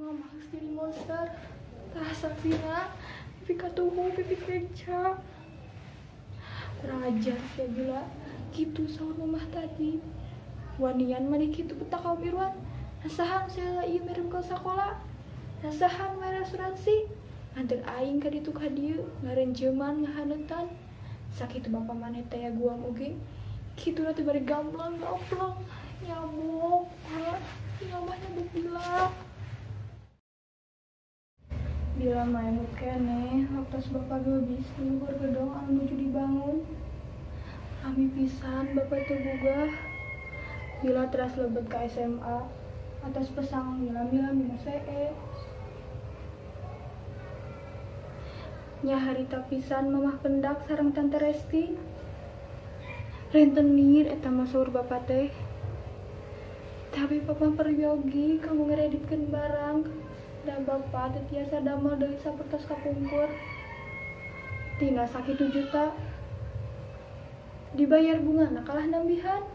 Mama harus jadi monster. Rasa Vina, pipi katuhu, pipi keca. Kurang ajar saya bila gitu sahur mamah tadi. Wanian mani gitu betak kau Mirwan. Nasahan saya iya merem ke sekolah. Nasahan mere asuransi. Antar aing ka ditu ka dieu ngarenjeuman ngahanetan. Sakitu bapa maneh teh gua oge. Kitu teh bari gamblang gaplang. Nyamuk, nyamahnya bila. Bila main kene, waktu bapak geubis luhur gedong anu nuju dibangun. Kami pisan bapak teu gugah. Bila teras lebet ke SMA atas pesang mila-mila minus CE. Nya harita pisan mamah pendak sareng tante Resti. Rentenir eta mah saur bapak teh. Tapi papa peryogi kamu ngereditkeun barang. Da bapak teh tiasa damel deui sapertos kapungkur. Tina sakitu juta. Dibayar bungana kalah nambihan.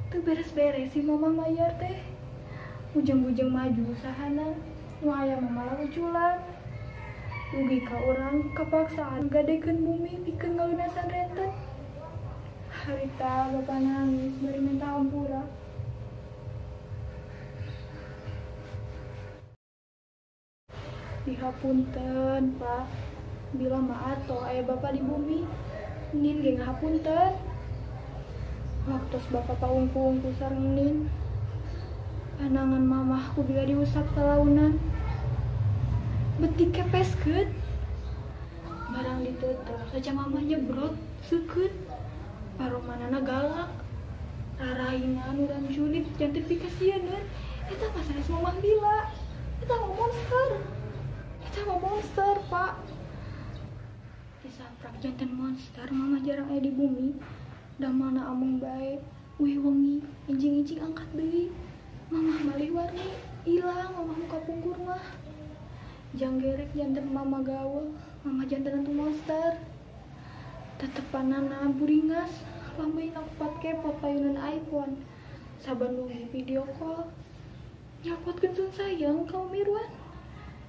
Teu beres-beres si mama mayar teh. Ujung-ujung maju usahana. Nu aya mah malah uculan. Rugi ka urang kapaksaan gadekeun bumi pikeun ngalunasan renten. Harita bapak nangis bari minta hampura. Dihapunten, Pak. Bila mah ato aya bapak di bumi. Nin ge ngahapunten. Waktos bapak paungku-ungku sareng Nin. Panangan mamahku bila diusap talaunan. Betik kepeskeun. Barang ditutup saja mamah nyebrot seukeut. Paromanana galak. Rarainan urang julid janten pikasieun. Eta mah sanes mamah bila. Eta mah monster. Sama monster, Pak. Disaprak jantan monster, mama jarang aya di bumi. Damana amung bae, wih wengi, injing-injing angkat deui. Mamah malih warni, ilang mamah muka pungkur mah. Jang gerek jantan mama gaul, mama jantan itu monster. Tetepanana buringas, lambeun nak kepot payunan iPhone. Saban nunggu video call. Nyapotkeun sun sayang kau Mirwan.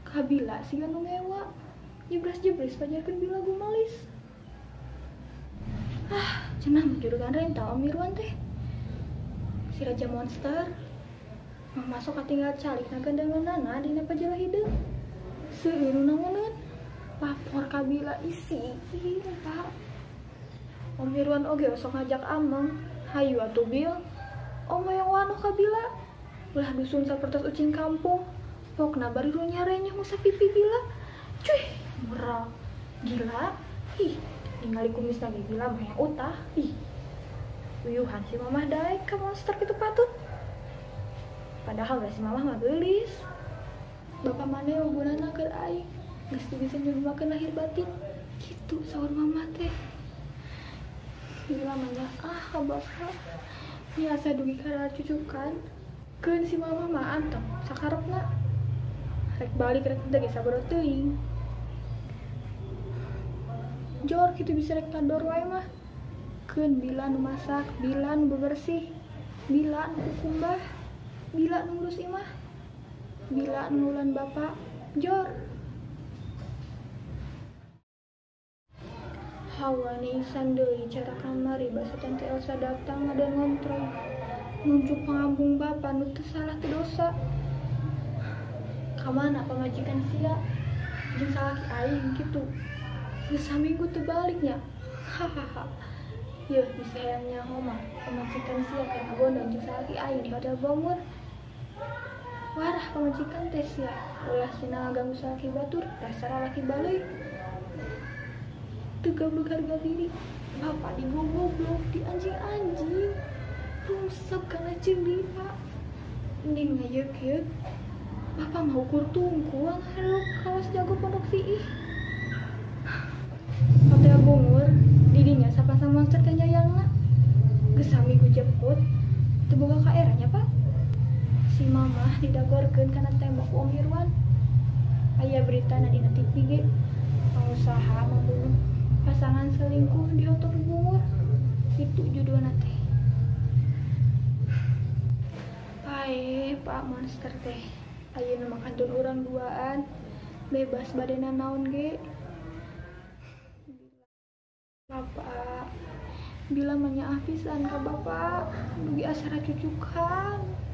Kabila si ganu ngewa jebres-jebres pajarkeun bila gumalis. Cenah menjurugan rental Om Mirwan teh. Si raja monster mah masuk katinggal calik na gandanganana dina pajelah hideung. Seueur nu nanguneun lapor kabila isi Pak. Om Mirwan oge osok ngajak Amang, hayu atuh Bil. Om yang wanoh kabila. Ulah dusun sapertos ucing kampung. Pokna bari lu nyarenya musa pipi bila. Cuy, murah. Gila. Ih, ningali kumis lagi gila mah yang utah. Ih. Uyuhan si mamah daek ka monster kitu patut. Padahal si mamah mah geulis. Bapak maneh unggunan keur aing. Geus bisa nyurumakeun lahir batin. Kitu saur mamah teh. Gila mah bapak. Biasa dugi karena cucukan. Keun si mamah mah antep sakarepna. Rek balik rek teu ge sabarot teuing. Jor kitu bisa rek kador wae mah. Keun bila nu masak, bila nu bebersih, bila nu kukumbah, bila nu ngurus imah, bila nu nulan bapak. Jor. Hawa ni isan deui cara kamari basa tante Elsa datang ada ngontrol. Nunjuk pangambung bapak nu teu salah teu dosa. Kamana pamajikan sia jeung salaki aing kitu. Geus saminggu teu baliknya. Hahaha. Yeuh bisa hayang nyaho mah pamajikan sia kana gondong jeung salaki aing di hotel Bomur. Warah pamajikan teh sia ulah cenah ngaganggu salaki batur dasar laki balik. Teu goblok harga diri. Bapak digoblok, di anjing-anjing. Rungsep kana ceuli, Pak. Ning ngayeuk-yeuk. Bapak mau ukur tungku ngaruk kawas jago pondok siih. Hotel Bungur didinya sapasang monster teh nyayangna. Geus sami ku jemput teu boga ka eranya Pak. Si mamah didagorkeun kana tembok Om Irwan. Aya beritana dina TV ge pengusaha membunuh pasangan selingkuh di Hotel Bungur. Itu judulna teh. Pak monster teh. ayeuna mah kantun urang duaan bebas badena naon ge. Bapak bila menyaah pisan ka bapak dugi asara cucukan.